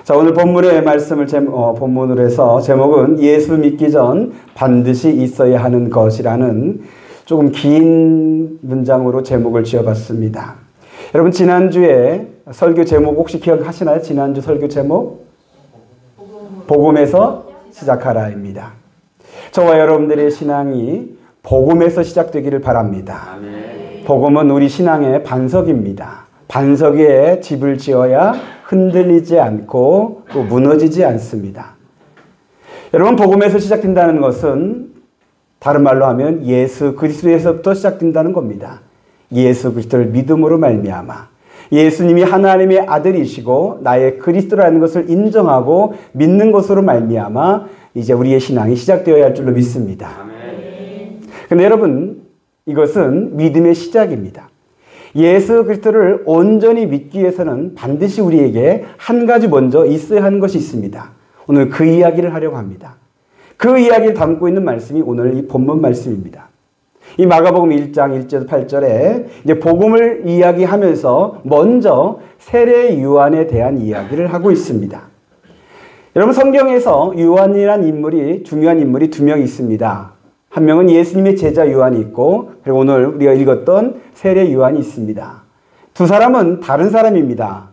자, 오늘 본문의 말씀을 본문으로 해서 제목은 예수 믿기 전 반드시 있어야 하는 것이라는 조금 긴 문장으로 제목을 지어봤습니다. 여러분, 지난주에 설교 제목 혹시 기억하시나요? 지난주 설교 제목? 복음에서 시작하라입니다. 저와 여러분들의 신앙이 복음에서 시작되기를 바랍니다. 복음은 우리 신앙의 반석입니다. 반석 위에 집을 지어야 흔들리지 않고 또 무너지지 않습니다. 여러분, 복음에서 시작된다는 것은 다른 말로 하면 예수 그리스도에서부터 시작된다는 겁니다. 예수 그리스도를 믿음으로 말미암아 예수님이 하나님의 아들이시고 나의 그리스도라는 것을 인정하고 믿는 것으로 말미암아 이제 우리의 신앙이 시작되어야 할 줄로 믿습니다. 그런데 여러분, 이것은 믿음의 시작입니다. 예수 그리스도를 온전히 믿기 위해서는 반드시 우리에게 한 가지 먼저 있어야 하는 것이 있습니다. 오늘 그 이야기를 하려고 합니다. 그 이야기를 담고 있는 말씀이 오늘 이 본문 말씀입니다. 이 마가복음 1장 1절에서 8절에 이제 복음을 이야기하면서 먼저 세례 요한에 대한 이야기를 하고 있습니다. 여러분, 성경에서 요한이란 인물이 중요한 인물이 두 명 있습니다. 한 명은 예수님의 제자 요한이 있고, 그리고 오늘 우리가 읽었던 세례 요한이 있습니다. 두 사람은 다른 사람입니다.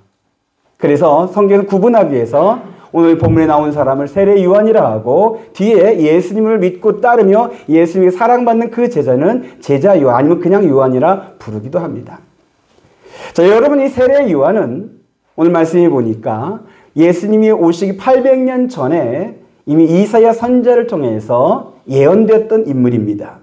그래서 성경을 구분하기 위해서 오늘 본문에 나온 사람을 세례 요한이라 하고, 뒤에 예수님을 믿고 따르며 예수님에게 사랑받는 그 제자는 제자 요한, 아니면 그냥 요한이라 부르기도 합니다. 자, 여러분, 이 세례 요한은 오늘 말씀해 보니까 예수님이 오시기 800년 전에 이미 이사야 선지자를 통해서 예언되었던 인물입니다.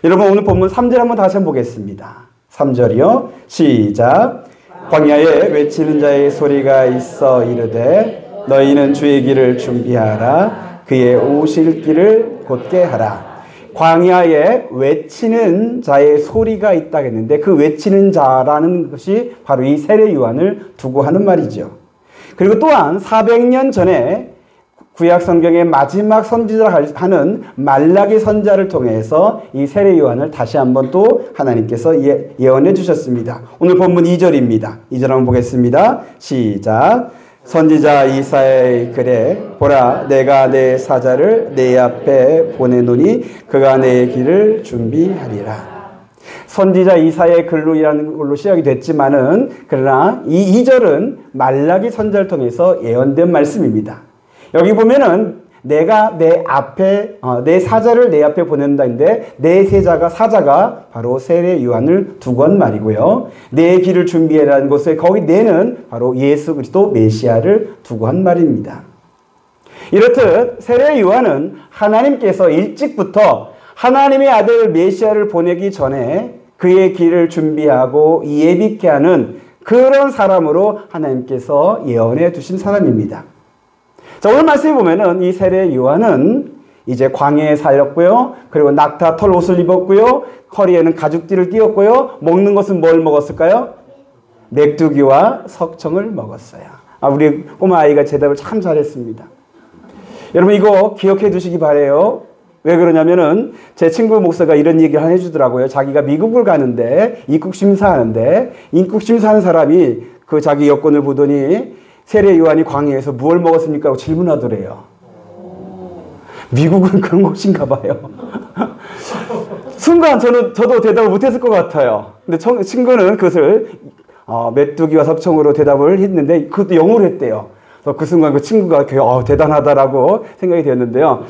여러분, 오늘 본문 3절 한번 다시 한번 보겠습니다. 3절이요. 시작. 광야에 외치는 자의 소리가 있어 이르되 너희는 주의 길을 준비하라. 그의 오실 길을 곧게 하라. 광야에 외치는 자의 소리가 있다 했는데 그 외치는 자라는 것이 바로 이 세례 요한을 두고 하는 말이죠. 그리고 또한 400년 전에 구약 성경의 마지막 선지자라 하는 말라기 선지자를 통해서 이 세례 요한을 다시 한번 또 하나님께서 예언해 주셨습니다. 오늘 본문 2절입니다. 2절 한번 보겠습니다. 시작. 선지자 이사야의 글에 보라, 내가 내 사자를 내 앞에 보내노니 그가 내 길을 준비하리라. 선지자 이사야의 글로라는 걸로 시작이 됐지만은, 그러나 이 2절은 말라기 선지자를 통해서 예언된 말씀입니다. 여기 보면은 내가 내 앞에 내 사자를 내 앞에 보낸다인데 내 사자가 바로 세례 요한을 두고 한 말이고요. 내 길을 준비해라는 것에 거기 내는 바로 예수 그리스도 메시아를 두고 한 말입니다. 이렇듯 세례 요한은 하나님께서 일찍부터 하나님의 아들 메시아를 보내기 전에 그의 길을 준비하고 예비케 하는 그런 사람으로 하나님께서 예언해 두신 사람입니다. 자, 오늘 말씀에 보면은 이 세례 요한은 이제 광야에 살렸고요. 그리고 낙타 털 옷을 입었고요. 허리에는 가죽띠를 띄었고요. 먹는 것은 뭘 먹었을까요? 메뚜기와 석청을 먹었어요. 우리 꼬마 아이가 대답을 참 잘했습니다. 여러분, 이거 기억해 두시기 바래요. 왜 그러냐면은 제 친구 목사가 이런 얘기를 해주더라고요. 자기가 미국을 가는데 입국 심사하는데 입국 심사하는 사람이 그 자기 여권을 보더니 세례 요한이 광야에서 무엇을 먹었습니까? 라고 질문하더래요. 미국은 그런 곳인가 봐요. 순간 저도 대답을 못했을 것 같아요. 근데 친구는 그것을 메뚜기와 석청으로 대답을 했는데 그것도 영어로 했대요. 그래서 그 순간 그 친구가 대단하다라고 생각이 되었는데요.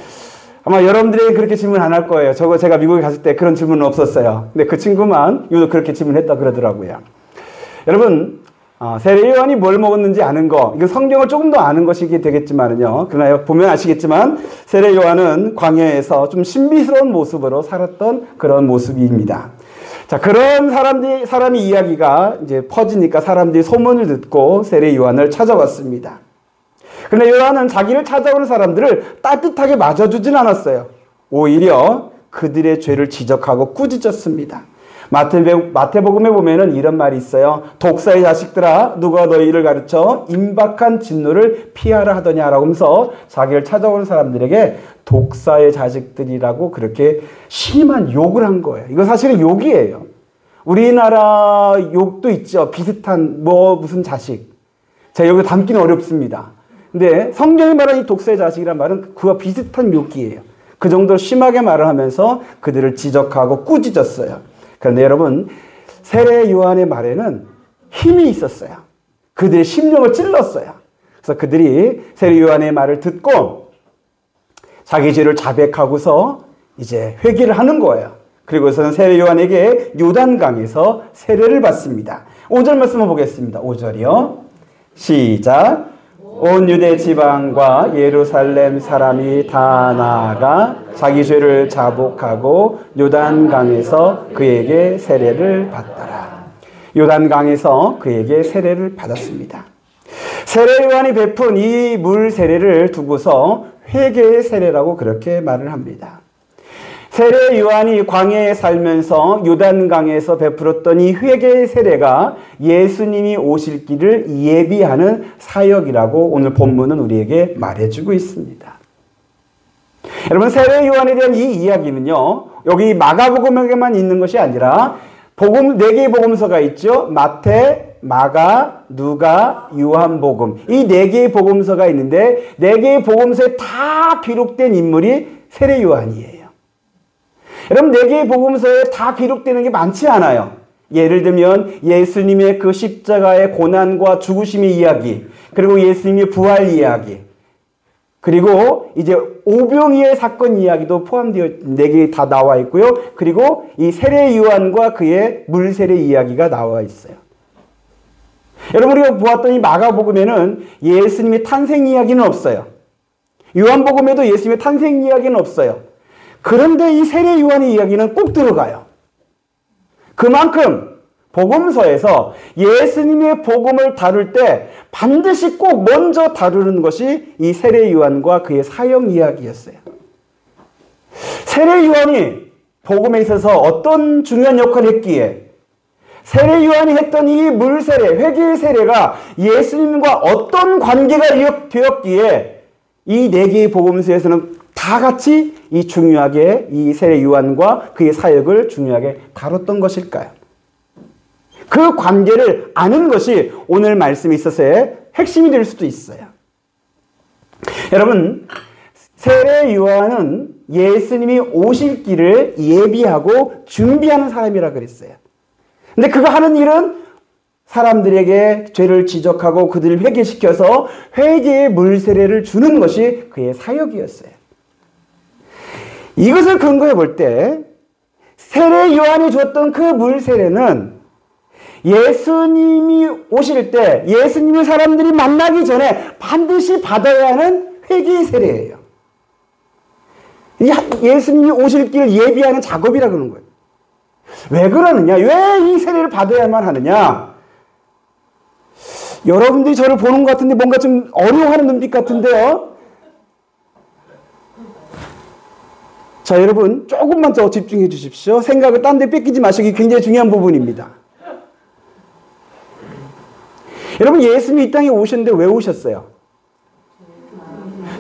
아마 여러분들이 그렇게 질문 안 할 거예요. 제가 미국에 갔을 때 그런 질문은 없었어요. 근데 그 친구만 유독 그렇게 질문했다 그러더라고요. 여러분, 세례 요한이 뭘 먹었는지 아는 거, 이건 성경을 조금 더 아는 것이 되겠지만은요. 그러나 보면 아시겠지만 세례 요한은 광야에서 좀 신비스러운 모습으로 살았던 그런 모습입니다. 자, 그런 사람이 이야기가 이제 퍼지니까 사람들이 소문을 듣고 세례 요한을 찾아왔습니다. 그런데 요한은 자기를 찾아오는 사람들을 따뜻하게 맞아주진 않았어요. 오히려 그들의 죄를 지적하고 꾸짖었습니다. 마태복음에 보면은 이런 말이 있어요. 독사의 자식들아, 누가 너희를 가르쳐 임박한 진노를 피하라 하더냐라고 하면서 자기를 찾아오는 사람들에게 독사의 자식들이라고 그렇게 심한 욕을 한 거예요. 이건 사실은 욕이에요. 우리나라 욕도 있죠. 비슷한 무슨 자식. 제가 여기 담기는 어렵습니다. 근데 성경이 말하는 이 독사의 자식이란 말은 그와 비슷한 묘기예요. 그 정도 심하게 말을 하면서 그들을 지적하고 꾸짖었어요. 그런데 여러분, 세례 요한의 말에는 힘이 있었어요. 그들의 심령을 찔렀어요. 그래서 그들이 세례 요한의 말을 듣고 자기 죄를 자백하고서 이제 회개를 하는 거예요. 그리고서는 세례 요한에게 요단강에서 세례를 받습니다. 5절 말씀을 보겠습니다. 5절이요. 시작. 온 유대 지방과 예루살렘 사람이 다 나아가 자기 죄를 자복하고 요단강에서 그에게 세례를 받더라. 요단강에서 그에게 세례를 받았습니다. 세례 요한이 베푼 이 물 세례를 두고서 회개의 세례라고 그렇게 말을 합니다. 세례 요한이 광야에 살면서 요단강에서 베풀었던 이 회개의 세례가 예수님이 오실 길을 예비하는 사역이라고 오늘 본문은 우리에게 말해주고 있습니다. 여러분, 세례 요한에 대한 이 이야기는요, 여기 마가복음에게만 있는 것이 아니라 복음 4개의 복음서가 있죠. 마태, 마가, 누가, 요한복음. 이 4개의 복음서가 있는데 4개의 복음서에 다 기록된 인물이 세례 요한이에요. 여러분, 4개의 복음서에 다 기록되는 게 많지 않아요. 예를 들면 예수님의 그 십자가의 고난과 죽으심의 이야기, 그리고 예수님의 부활 이야기, 그리고 이제 오병이의 사건 이야기도 포함되어 4개 다 나와 있고요. 그리고 이 세례 요한과 그의 물세례 이야기가 나와 있어요. 여러분, 우리가 보았던 이 마가복음에는 예수님의 탄생 이야기는 없어요. 요한복음에도 예수님의 탄생 이야기는 없어요. 그런데 이 세례 요한의 이야기는 꼭 들어가요. 그만큼 복음서에서 예수님의 복음을 다룰 때 반드시 꼭 먼저 다루는 것이 이 세례 요한과 그의 사역 이야기였어요. 세례 요한이 복음에 있어서 어떤 중요한 역할을 했기에, 세례 요한이 했던 이 물세례, 회개의 세례가 예수님과 어떤 관계가 되었기에 이 4개의 복음서에서는 다 같이 이 중요하게 이 세례 요한과 그의 사역을 중요하게 다뤘던 것일까요? 그 관계를 아는 것이 오늘 말씀에 있어서의 핵심이 될 수도 있어요. 여러분, 세례 요한은 예수님이 오실 길을 예비하고 준비하는 사람이라 그랬어요. 근데 그가 하는 일은 사람들에게 죄를 지적하고 그들을 회개시켜서 회개의 물세례를 주는 것이 그의 사역이었어요. 이것을 근거해 볼 때 세례 요한이 줬던 그 물세례는 예수님이 오실 때 예수님을 사람들이 만나기 전에 반드시 받아야 하는 회개의 세례예요. 예수님이 오실 길을 예비하는 작업이라 그러는 거예요. 왜 그러느냐? 왜 이 세례를 받아야만 하느냐? 여러분들이 저를 보는 것 같은데 뭔가 좀 어려워하는 눈빛 같은데요. 자, 여러분 조금만 더 집중해 주십시오. 생각을 딴 데 뺏기지 마시기 굉장히 중요한 부분입니다. 여러분, 예수님이 이 땅에 오셨는데 왜 오셨어요?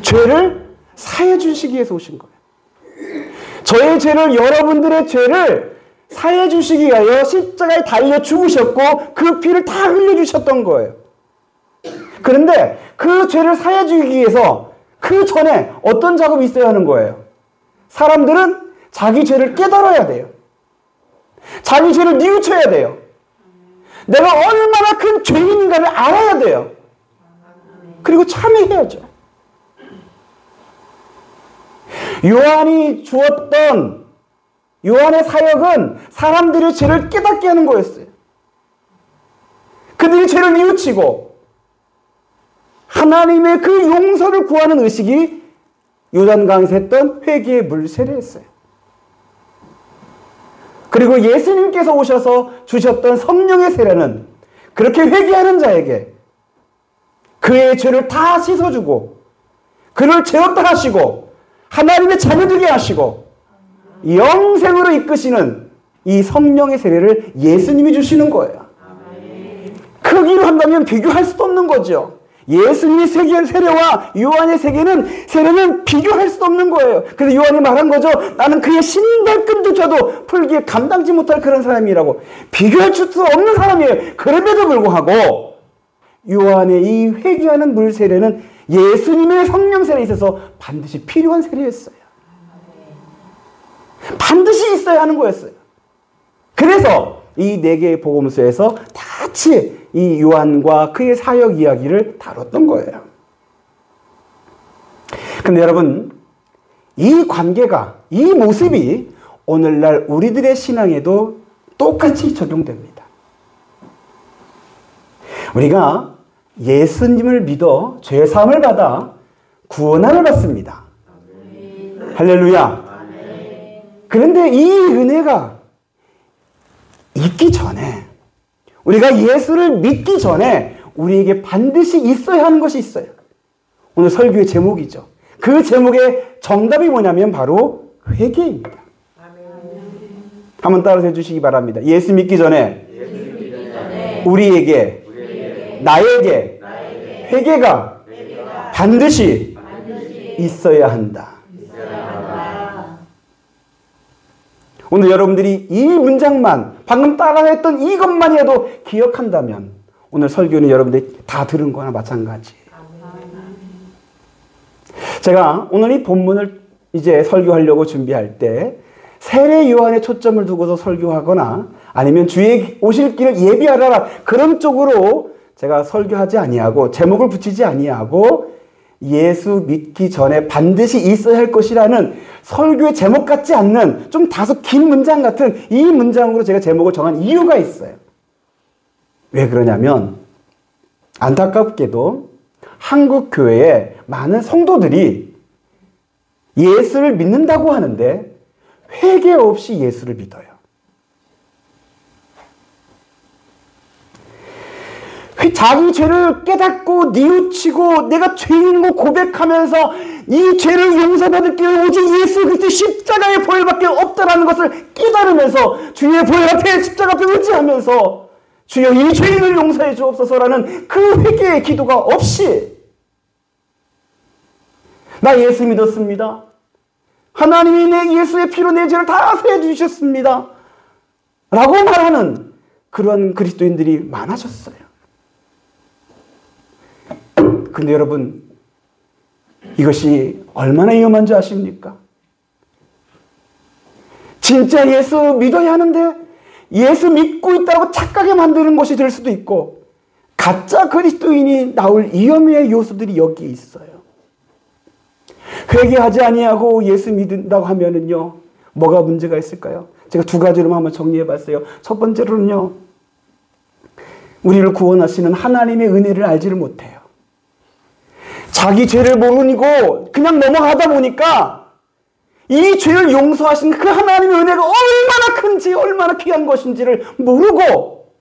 죄를 사해 주시기 위해서 오신 거예요. 저의 죄를, 여러분들의 죄를 사해 주시기 위하여 십자가에 달려 죽으셨고 그 피를 다 흘려주셨던 거예요. 그런데 그 죄를 사해 주기 위해서 그 전에 어떤 작업이 있어야 하는 거예요? 사람들은 자기 죄를 깨달아야 돼요. 자기 죄를 뉘우쳐야 돼요. 내가 얼마나 큰 죄인인가를 알아야 돼요. 그리고 참회해야죠. 요한이 주었던 요한의 사역은 사람들의 죄를 깨닫게 하는 거였어요. 그들이 죄를 뉘우치고 하나님의 그 용서를 구하는 의식이 요단강에서 했던 회개의 물세례였어요. 그리고 예수님께서 오셔서 주셨던 성령의 세례는 그렇게 회개하는 자에게 그의 죄를 다 씻어주고 그를 죄 없다 하시고 하나님의 자녀되게 하시고 영생으로 이끄시는 이 성령의 세례를 예수님이 주시는 거예요. 크기로 한다면 비교할 수도 없는 거죠. 예수님의 세례와 요한의 세례는 비교할 수 없는 거예요. 그래서 요한이 말한 거죠. 나는 그의 신발끈조차도 풀기에 감당지 못할 그런 사람이라고. 비교할 수 없는 사람이에요. 그럼에도 불구하고 요한의 이 회개하는 물 세례는 예수님의 성령 세례에 있어서 반드시 필요한 세례였어요. 반드시 있어야 하는 거였어요. 그래서 이 4개의 복음서에서 같이 이 요한과 그의 사역 이야기를 다뤘던 거예요. 근데 여러분, 이 관계가, 이 모습이 오늘날 우리들의 신앙에도 똑같이 적용됩니다. 우리가 예수님을 믿어 죄사함을 받아 구원함을 받습니다. 할렐루야. 그런데 이 은혜가 있기 전에, 우리가 예수를 믿기 전에 우리에게 반드시 있어야 하는 것이 있어요. 오늘 설교의 제목이죠. 그 제목의 정답이 뭐냐면 바로 회개입니다. 한번 따라서 해주시기 바랍니다. 예수 믿기 전에 우리에게, 나에게 회개가 반드시 있어야 한다. 오늘 여러분들이 이 문장만, 방금 따라했던 이것만 해도 기억한다면 오늘 설교는 여러분들이 다 들은 거나 마찬가지예요. 제가 오늘 이 본문을 이제 설교하려고 준비할 때 세례 요한에 초점을 두고서 설교하거나 아니면 주의 오실 길을 예비하라, 그런 쪽으로 제가 설교하지 아니하고 제목을 붙이지 아니하고 예수 믿기 전에 반드시 있어야 할 것이라는 설교의 제목 같지 않는 좀 다소 긴 문장 같은 이 문장으로 제가 제목을 정한 이유가 있어요. 왜 그러냐면 안타깝게도 한국 교회에 많은 성도들이 예수를 믿는다고 하는데 회개 없이 예수를 믿어요. 자기 죄를 깨닫고 뉘우치고 내가 죄인인 거 고백하면서 이 죄를 용서받을 길 오직 예수 그리스도의 십자가의 보혈밖에 없다라는 것을 깨달으면서 주의 보혈 앞에 십자가 앞에 의지하면서 주여 이 죄인을 용서해 주옵소서라는 그 회개의 기도가 없이 나 예수 믿었습니다. 하나님이 내 예수의 피로 내 죄를 다 사해 주셨습니다. 라고 말하는 그런 그리스도인들이 많아졌어요. 근데 여러분, 이것이 얼마나 위험한 줄 아십니까? 진짜 예수 믿어야 하는데 예수 믿고 있다고 착각에 만드는 것이 될 수도 있고 가짜 그리스도인이 나올 위험의 요소들이 여기에 있어요. 회개하지 아니하고 예수 믿는다고 하면은요, 뭐가 문제가 있을까요? 제가 2가지로만 한번 정리해 봤어요. 첫 번째로는요, 우리를 구원하시는 하나님의 은혜를 알지를 못해요. 자기 죄를 모르고 그냥 넘어가다 보니까 이 죄를 용서하신 그 하나님의 은혜가 얼마나 큰지, 얼마나 귀한 것인지를 모르고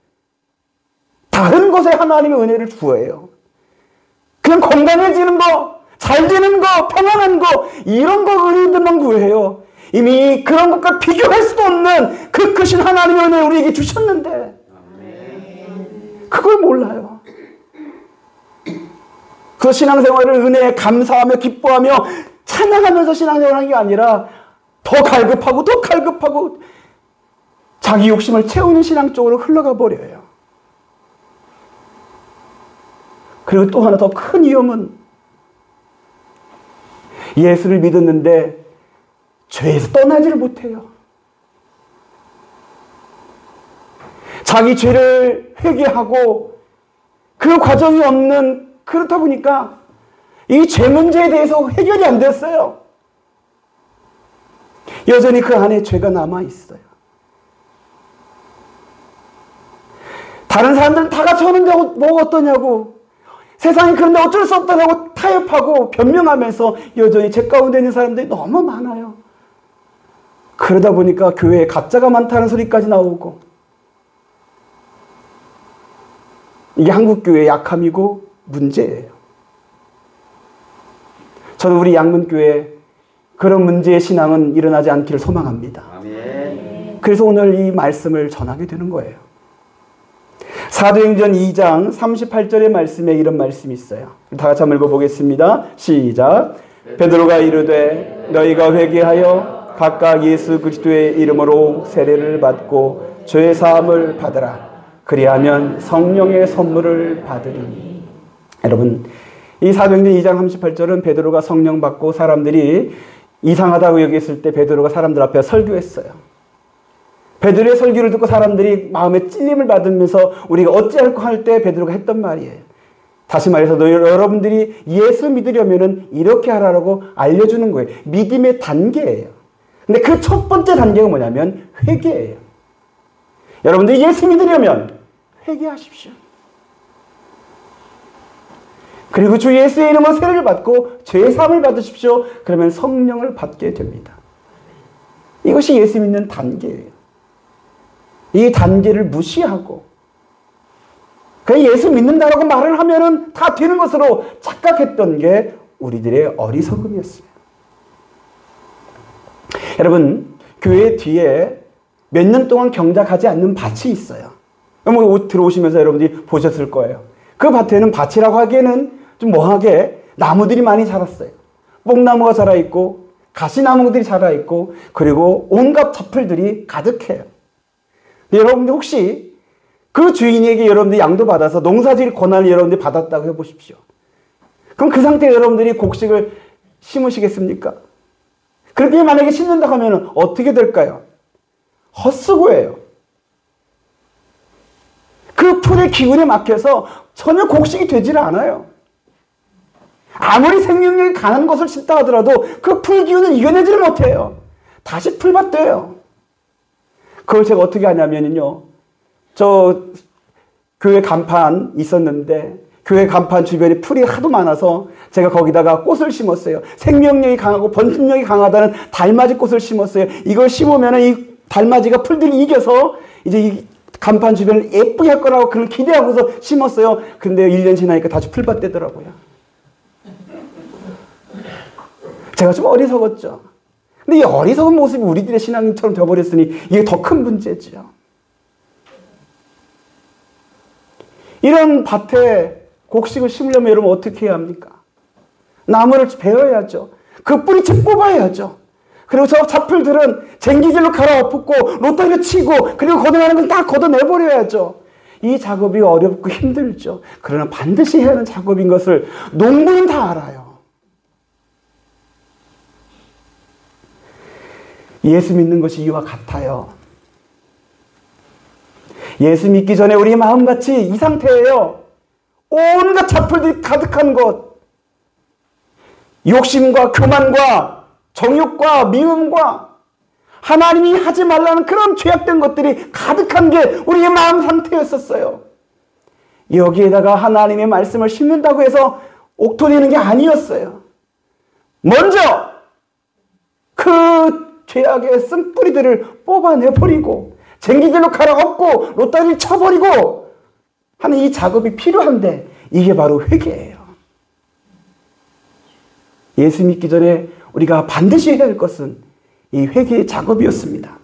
다른 것에 하나님의 은혜를 주어요. 그냥 건강해지는 거, 잘 되는 거, 평안한 거, 이런 거 은혜들만 구해요. 이미 그런 것과 비교할 수도 없는 그 크신 하나님의 은혜를 우리에게 주셨는데 그걸 몰라요. 그 신앙생활을 은혜에 감사하며 기뻐하며 찬양하면서 신앙생활을 하는 게 아니라 더 갈급하고 더 갈급하고 자기 욕심을 채우는 신앙 쪽으로 흘러가 버려요. 그리고 또 하나 더 큰 위험은 예수를 믿었는데 죄에서 떠나지를 못해요. 자기 죄를 회개하고 그 과정이 없는, 그렇다 보니까 이 죄 문제에 대해서 해결이 안 됐어요. 여전히 그 안에 죄가 남아 있어요. 다른 사람들은 다 같이 하는데 뭐 어떠냐고, 세상이 그런데 어쩔 수 없다고 타협하고 변명하면서 여전히 죄 가운데 있는 사람들이 너무 많아요. 그러다 보니까 교회에 가짜가 많다는 소리까지 나오고, 이게 한국교회의 약함이고 문제예요. 저는 우리 양문교회 그런 문제의 신앙은 일어나지 않기를 소망합니다. 아멘. 그래서 오늘 이 말씀을 전하게 되는 거예요. 사도행전 2장 38절의 말씀에 이런 말씀이 있어요. 다 같이 한번 읽어보겠습니다. 시작. 베드로가 이르되 너희가 회개하여 각각 예수 그리스도의 이름으로 세례를 받고 죄 사함을 받으라. 그리하면 성령의 선물을 받으리니. 여러분, 이 사도행전 2장 38절은 베드로가 성령 받고 사람들이 이상하다고 여겼을 때 베드로가 사람들 앞에 설교했어요. 베드로의 설교를 듣고 사람들이 마음에 찔림을 받으면서 우리가 어찌할까 할 때 베드로가 했던 말이에요. 다시 말해서 여러분들이 예수 믿으려면 이렇게 하라고 알려주는 거예요. 믿음의 단계예요. 근데 그 첫 번째 단계가 뭐냐면 회개예요. 여러분들이 예수 믿으려면 회개하십시오. 그리고 주 예수의 이름으로 세례를 받고 죄사함을 받으십시오. 그러면 성령을 받게 됩니다. 이것이 예수 믿는 단계예요. 이 단계를 무시하고 그냥 예수 믿는다라고 말을 하면은 다 되는 것으로 착각했던 게 우리들의 어리석음이었어요. 여러분, 교회 뒤에 몇 년 동안 경작하지 않는 밭이 있어요. 들어오시면서 여러분들이 보셨을 거예요. 그 밭에는 밭이라고 하기에는 좀 뭐하게 나무들이 많이 자랐어요. 뽕나무가 자라있고 가시나무들이 자라있고 그리고 온갖 잡풀들이 가득해요. 여러분들 혹시 그 주인에게 여러분들이 양도 받아서 농사질 권한을 여러분들이 받았다고 해보십시오. 그럼 그 상태에 여러분들이 곡식을 심으시겠습니까? 그렇게 만약에 심는다고 하면 어떻게 될까요? 헛수고예요. 그 풀의 기운에 막혀서 전혀 곡식이 되질 않아요. 아무리 생명력이 강한 것을 심다 하더라도 그 풀 기운을 이겨내지를 못해요. 다시 풀밭 돼요. 그걸 제가 어떻게 하냐면요. 저 교회 간판 있었는데 교회 간판 주변에 풀이 하도 많아서 제가 거기다가 꽃을 심었어요. 생명력이 강하고 번식력이 강하다는 달맞이 꽃을 심었어요. 이걸 심으면 이 달맞이가 풀들이 이겨서 이제 이 간판 주변을 예쁘게 할 거라고 그걸 기대하고서 심었어요. 근데 1년 지나니까 다시 풀밭 되더라고요. 제가 좀 어리석었죠. 근데 이 어리석은 모습이 우리들의 신앙처럼 되어버렸으니 이게 더 큰 문제죠. 이런 밭에 곡식을 심으려면 여러분 어떻게 해야 합니까? 나무를 베어야죠. 그 뿌리채 뽑아야죠. 그리고 저 잡풀들은 쟁기질로 갈아엎고 로타리로 치고 그리고 걷어내는 건 다 걷어내버려야죠. 이 작업이 어렵고 힘들죠. 그러나 반드시 해야 하는 작업인 것을 농부는 다 알아요. 예수 믿는 것이 이와 같아요. 예수 믿기 전에 우리 마음같이 이 상태예요. 온갖 잡풀들이 가득한 것. 욕심과 교만과 정욕과 미움과 하나님이 하지 말라는 그런 죄악된 것들이 가득한 게 우리의 마음 상태였었어요. 여기에다가 하나님의 말씀을 심는다고 해서 옥토되는 게 아니었어요. 먼저 그 죄악의 쓴뿌리들을 뽑아내버리고 쟁기질로 갈아엎고 로따리를 쳐버리고 하는 이 작업이 필요한데 이게 바로 회개예요. 예수 믿기 전에 우리가 반드시 해야 할 것은 이 회개의 작업이었습니다.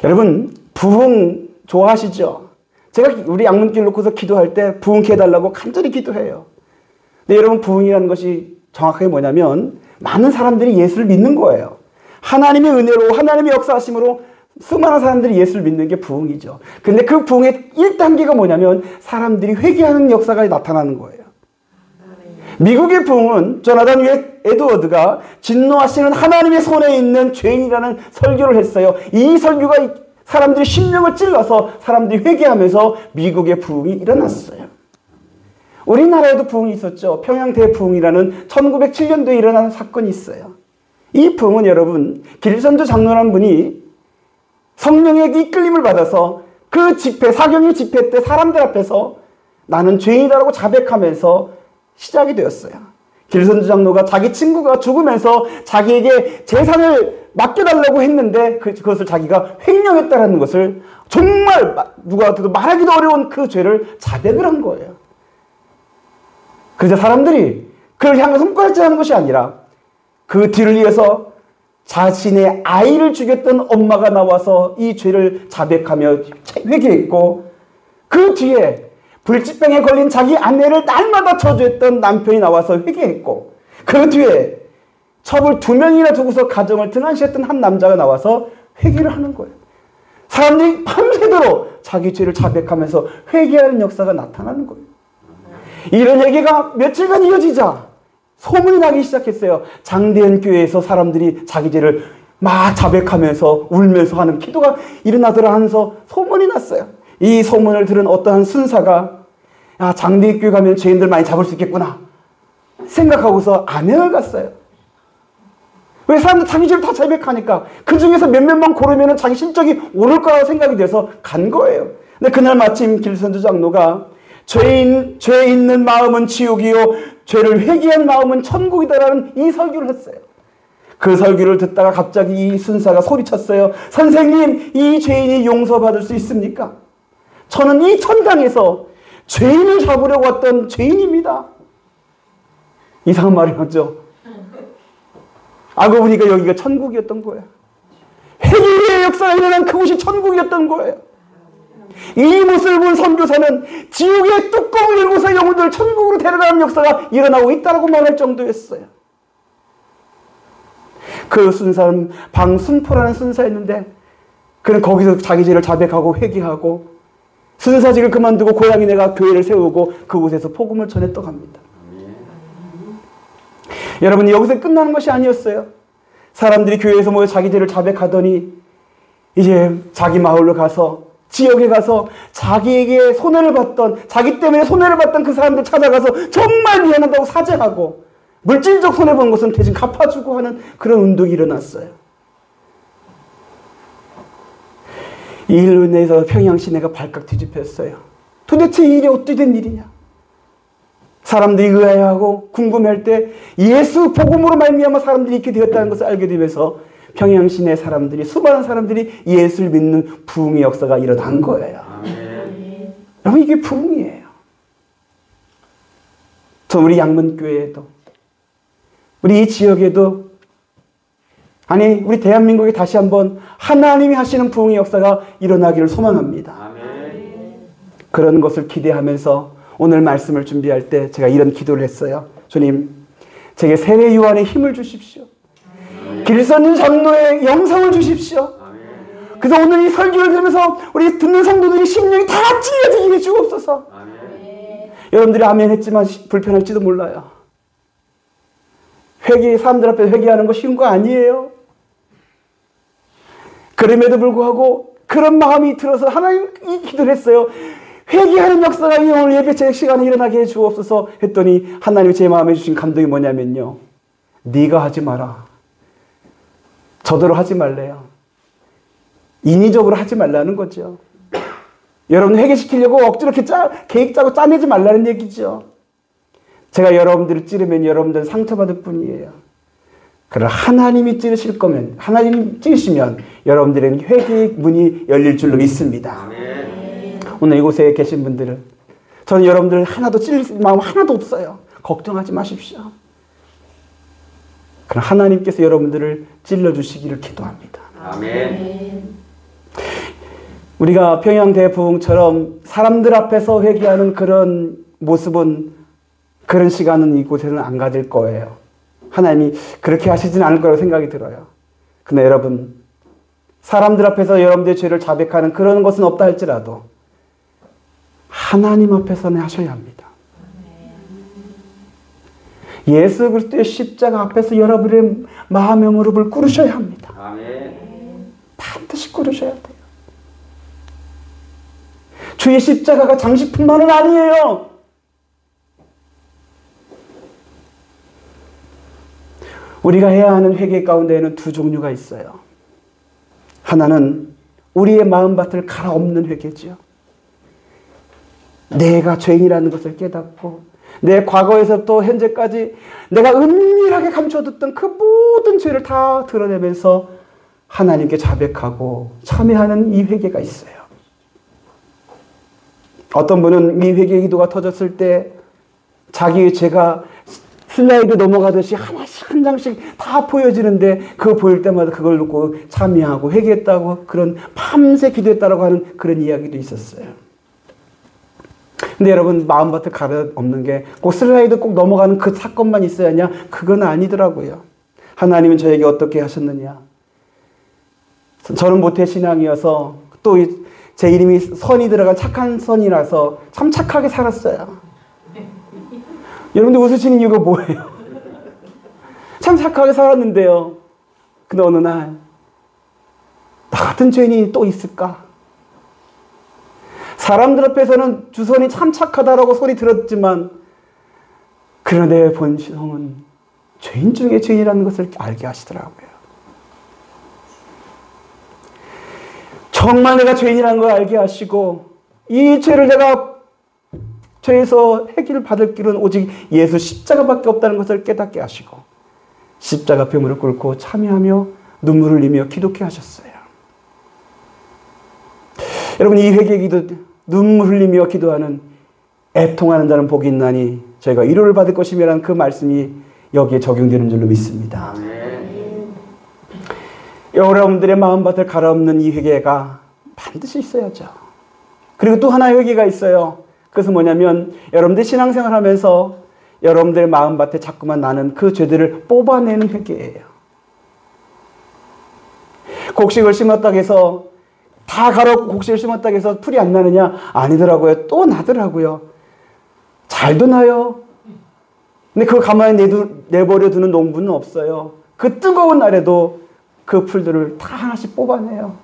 여러분 부흥 좋아하시죠? 제가 우리 양문길 놓고서 기도할 때 부흥케 해달라고 간절히 기도해요. 근데 여러분 부흥이라는 것이 정확하게 뭐냐면 많은 사람들이 예수를 믿는 거예요. 하나님의 은혜로 하나님의 역사하심으로 수많은 사람들이 예수를 믿는 게 부흥이죠. 근데 그 부흥의 1단계가 뭐냐면 사람들이 회개하는 역사가 나타나는 거예요. 미국의 부흥은 조나단 에드워드가 진노하시는 하나님의 손에 있는 죄인이라는 설교를 했어요. 이 설교가 사람들이 심령을 찔러서 사람들이 회개하면서 미국의 부흥이 일어났어요. 우리나라에도 부흥이 있었죠. 평양 대부흥이라는 1907년도에 일어난 사건이 있어요. 이 부흥은 여러분 길선조 장로라는 분이 성령의 이끌림을 받아서 그 집회, 사경유 집회 때 사람들 앞에서 나는 죄인이다라고 자백하면서 시작이 되었어요. 길선조 장로가 자기 친구가 죽으면서 자기에게 재산을 맡겨달라고 했는데 그것을 자기가 횡령했다는 것을 정말 누구한테도 말하기도 어려운 그 죄를 자백을 한 거예요. 그래서 사람들이 그를 향해 손가락질하는 것이 아니라 그 뒤를 이어서 자신의 아이를 죽였던 엄마가 나와서 이 죄를 자백하며 회개했고 그 뒤에 불치병에 걸린 자기 아내를 날마다 저주했던 남편이 나와서 회개했고 그 뒤에 첩을 2명이나 두고서 가정을 등한시했던 한 남자가 나와서 회개를 하는 거예요. 사람들이 밤새도록 자기 죄를 자백하면서 회개하는 역사가 나타나는 거예요. 이런 얘기가 며칠간 이어지자 소문이 나기 시작했어요. 장대현 교회에서 사람들이 자기 죄를 막 자백하면서 울면서 하는 기도가 일어나더라 하면서 소문이 났어요. 이 소문을 들은 어떠한 순사가 장대현 교회 가면 죄인들 많이 잡을 수 있겠구나 생각하고서 암양을 갔어요. 왜? 사람들 자기 죄를 다 자백하니까 그 중에서 몇몇만 고르면 자기 실적이 오를 거라고 생각이 돼서 간 거예요. 근데 그날 마침 길선주 장로가 죄 있는 마음은 지옥이요 죄를 회개한 마음은 천국이다라는 이 설교를 했어요. 그 설교를 듣다가 갑자기 이 순사가 소리쳤어요. 선생님, 이 죄인이 용서받을 수 있습니까? 저는 이 천당에서 죄인을 잡으려고 왔던 죄인입니다. 이상한 말이었죠. 알고 보니까 여기가 천국이었던 거예요. 회개의 역사가 일어난 그곳이 천국이었던 거예요. 이 모습을 본 선교사는 지옥의 뚜껑을 열고서 영혼들을 천국으로 데려가는 역사가 일어나고 있다고 말할 정도였어요. 그 순사는 방순포라는 순사였는데 그는 거기서 자기 죄를 자백하고 회개하고 순사직을 그만두고 고향에 내가 교회를 세우고 그곳에서 복음을 전했다고 합니다. 여러분, 여기서 끝나는 것이 아니었어요. 사람들이 교회에서 모여 자기 죄를 자백하더니 이제 자기 마을로 가서 지역에 가서 자기에게 손해를 받던, 자기 때문에 손해를 받던 그 사람들 찾아가서 정말 미안하다고 사죄하고 물질적 손해본 것은 대신 갚아주고 하는 그런 운동이 일어났어요. 이 일로 인해서 평양 시내가 발칵 뒤집혔어요. 도대체 이 일이 어떻게 된 일이냐? 사람들이 의아해하고 궁금할 때 예수 복음으로 말미암아 사람들이 있게 되었다는 것을 알게 되면서 평양 시내 사람들이, 수많은 사람들이 예수를 믿는 부흥의 역사가 일어난 거예요. 아멘. 여러분, 이게 부흥이에요. 저 우리 양문교회에도, 우리 이 지역에도, 아니 우리 대한민국에 다시 한번 하나님이 하시는 부흥의 역사가 일어나기를 소망합니다. 아멘. 그런 것을 기대하면서 오늘 말씀을 준비할 때 제가 이런 기도를 했어요. 주님, 제게 세례 요한의 힘을 주십시오. 길선주 장로의 영성을 주십시오. 그래서 오늘 이 설교를 들으면서 우리 듣는 성도들이 심령이 다 찔려지게 주옵소서. 여러분들이 아멘 했지만 불편할지도 몰라요. 사람들 앞에 회개하는 거 쉬운 거 아니에요. 그럼에도 불구하고 그런 마음이 들어서 하나님 이 기도를 했어요. 회개하는 역사가 오늘 예배 시간에 일어나게 해 주옵소서 했더니 하나님이 제 마음에 주신 감동이 뭐냐면요. 네가 하지 마라. 저대로 하지 말래요. 인위적으로 하지 말라는 거죠. 여러분 회개시키려고 억지로 이렇게 계획 짜고 짜내지 말라는 얘기죠. 제가 여러분들을 찌르면 여러분들은 상처받을 뿐이에요. 그러나 하나님이 찌르실 거면, 하나님이 찌르시면 여러분들에게 회개의 문이 열릴 줄로 믿습니다. 아멘. 오늘 이곳에 계신 분들은 저는 여러분들 하나도 찔릴 마음 하나도 없어요. 걱정하지 마십시오. 그럼 하나님께서 여러분들을 찔러주시기를 기도합니다. 아멘. 우리가 평양 대부흥처럼 사람들 앞에서 회개하는 그런 모습은, 그런 시간은 이곳에는 안 가질 거예요. 하나님이 그렇게 하시진 않을 거라고 생각이 들어요. 근데 여러분, 사람들 앞에서 여러분들의 죄를 자백하는 그런 것은 없다 할지라도 하나님 앞에서는 하셔야 합니다. 예수 그리스도의 십자가 앞에서 여러분의 마음의 무릎을 꿇으셔야 합니다. 아멘. 반드시 꿇으셔야 돼요. 주의 십자가가 장식품만은 아니에요. 우리가 해야 하는 회개 가운데에는 두 종류가 있어요. 하나는 우리의 마음밭을 갈아엎는 회개죠. 내가 죄인이라는 것을 깨닫고 내 과거에서부터 현재까지 내가 은밀하게 감춰뒀던 그 모든 죄를 다 드러내면서 하나님께 자백하고 참회하는 이 회개가 있어요. 어떤 분은 이 회개 기도가 터졌을 때 자기의 죄가 슬라이드 넘어가듯이 하나씩 한 장씩 다 보여지는데 그거 보일 때마다 그걸 놓고 참여하고 회개했다고, 그런 밤새 기도했다고 하는 그런 이야기도 있었어요. 근데 여러분, 마음밭을 갈아엎는 게 꼭 슬라이드 꼭 넘어가는 그 사건만 있어야 하냐? 그건 아니더라고요. 하나님은 저에게 어떻게 하셨느냐? 저는 모태신앙이어서 또 제 이름이 선이 들어간 착한 선이라서 참 착하게 살았어요. 여러분들 웃으시는 이유가 뭐예요? 참 착하게 살았는데요. 근데 어느 날 나 같은 죄인이 또 있을까? 사람들 앞에서는 주선이 참 착하다라고 소리 들었지만 그러나 내 본성은 죄인 중에 죄인이라는 것을 알게 하시더라고요. 정말 내가 죄인이라는 걸 알게 하시고 이 죄를 내가 죄에서 해결을 받을 길은 오직 예수 십자가밖에 없다는 것을 깨닫게 하시고 십자가 앞에 무릎 꿇고 참여하며 눈물을 흘리며 기도케 하셨어요. 여러분, 이 회개의 기도, 눈물 흘리며 기도하는 애통하는 자는 복이 있나니 저희가 위로를 받을 것이며라는 그 말씀이 여기에 적용되는 줄로 믿습니다. 여러분들의 마음밭을 갈아엎는 이 회개가 반드시 있어야죠. 그리고 또 하나의 회개가 있어요. 그것은 뭐냐면 여러분들 신앙생활 하면서 여러분들의 마음밭에 자꾸만 나는 그 죄들을 뽑아내는 회개예요. 곡식을 심었다고 해서 다 갈아엎고 곡식을 심었다고 해서 풀이 안 나느냐? 아니더라고요. 또 나더라고요. 잘도 나요. 근데 그걸 가만히 내버려 두는 농부는 없어요. 그 뜨거운 날에도 그 풀들을 다 하나씩 뽑아내요.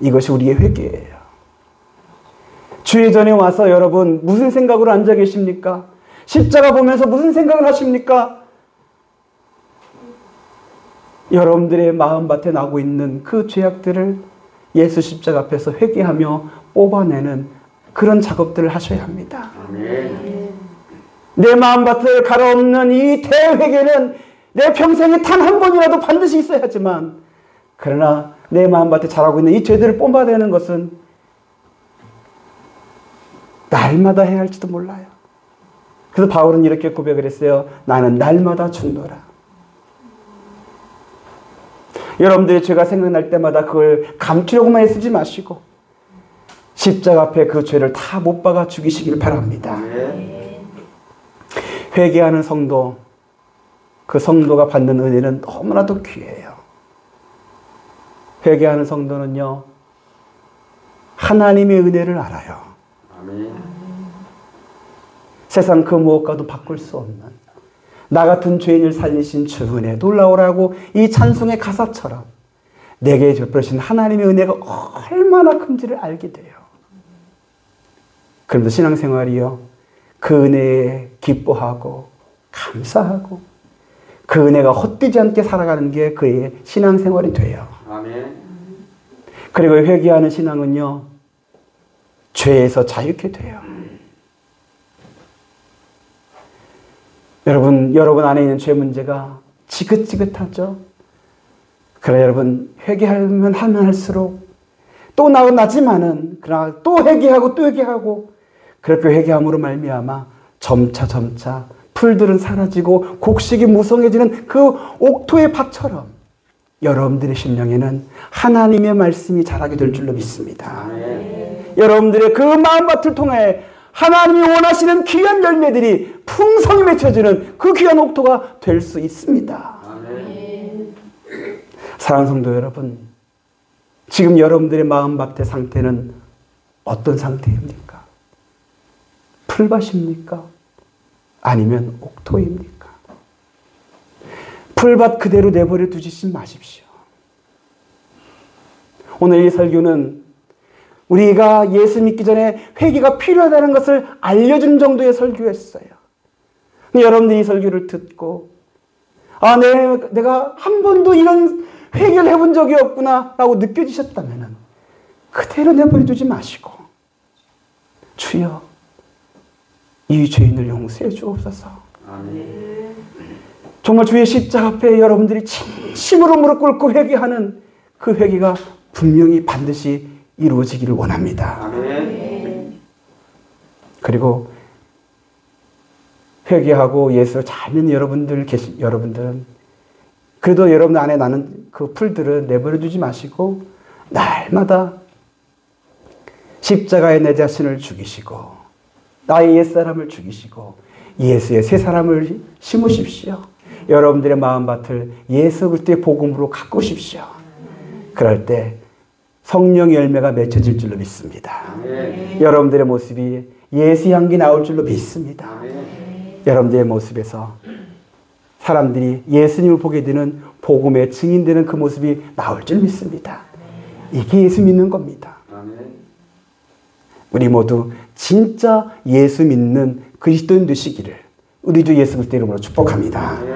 이것이 우리의 회개예요. 주의 전에 와서 여러분 무슨 생각으로 앉아 계십니까? 십자가 보면서 무슨 생각을 하십니까? 여러분들의 마음밭에 나고 있는 그 죄악들을 예수 십자가 앞에서 회개하며 뽑아내는 그런 작업들을 하셔야 합니다. 내 마음밭을 갈아엎는 이 대회개는 내 평생에 단 한 번이라도 반드시 있어야 하지만 그러나 내 마음밭에 자라고 있는 이 죄들을 뽑아내는 것은 날마다 해야 할지도 몰라요. 그래서 바울은 이렇게 고백을 했어요. 나는 날마다 죽노라. 여러분들의 죄가 생각날 때마다 그걸 감추려고만 애쓰지 마시고 십자가 앞에 그 죄를 다 못 박아 죽이시길 바랍니다. 회개하는 성도, 그 성도가 받는 은혜는 너무나도 귀해요. 회개하는 성도는요, 하나님의 은혜를 알아요. 세상 그 무엇과도 바꿀 수 없는 나 같은 죄인을 살리신 주 은혜 놀라오라고 이 찬송의 가사처럼 내게 베푸신 하나님의 은혜가 얼마나 큰지를 알게 돼요. 그런데 신앙생활이요, 그 은혜에 기뻐하고 감사하고 그 은혜가 헛되지 않게 살아가는 게 그의 신앙생활이 돼요. 아멘. 그리고 회개하는 신앙은요, 죄에서 자유케 돼요. 여러분 안에 있는 죄 문제가 지긋지긋하죠? 그러나 여러분, 회개하면 하면 할수록 또 나지만은 그러나 또 회개하고 또 회개하고 그렇게 회개함으로 말미암아 점차 풀들은 사라지고 곡식이 무성해지는 그 옥토의 밭처럼 여러분들의 심령에는 하나님의 말씀이 자라게 될 줄로 믿습니다. 아멘. 여러분들의 그 마음밭을 통해 하나님이 원하시는 귀한 열매들이 풍성히 맺혀지는 그 귀한 옥토가 될 수 있습니다. 아멘. 사랑하는 성도 여러분, 지금 여러분들의 마음밭의 상태는 어떤 상태입니까? 풀밭입니까? 아니면 옥토입니까? 풀밭 그대로 내버려 두지 마십시오. 오늘 이 설교는 우리가 예수 믿기 전에 회개가 필요하다는 것을 알려준 정도의 설교였어요. 여러분들이 이 설교를 듣고 내가 한 번도 이런 회개를 해본 적이 없구나 라고 느껴지셨다면 그대로 내버려 두지 마시고 주여 이 죄인을 용서해 주옵소서. 아멘. 정말 주의 십자가 앞에 여러분들이 진심으로 무릎 꿇고 회개하는 그 회개가 분명히 반드시 이루어지기를 원합니다. 아멘. 그리고 회개하고 예수를 잘 믿는 여러분들은 그래도 여러분 안에 나는 그 풀들을 내버려 두지 마시고 날마다 십자가에 내 자신을 죽이시고 나의 옛사람을 죽이시고 예수의 새 사람을 심으십시오. 여러분들의 마음밭을 예수 그리스도의 복음으로 가꾸십시오. 그럴 때 성령의 열매가 맺혀질 줄로 믿습니다. 아멘. 여러분들의 모습이 예수 향기 나올 줄로 믿습니다. 아멘. 여러분들의 모습에서 사람들이 예수님을 보게 되는 복음의 증인되는 그 모습이 나올 줄 믿습니다. 이게 예수 믿는 겁니다. 우리 모두 진짜 예수 믿는 그리스도인 되시기를 우리 주 예수 그리스도 이름으로 축복합니다.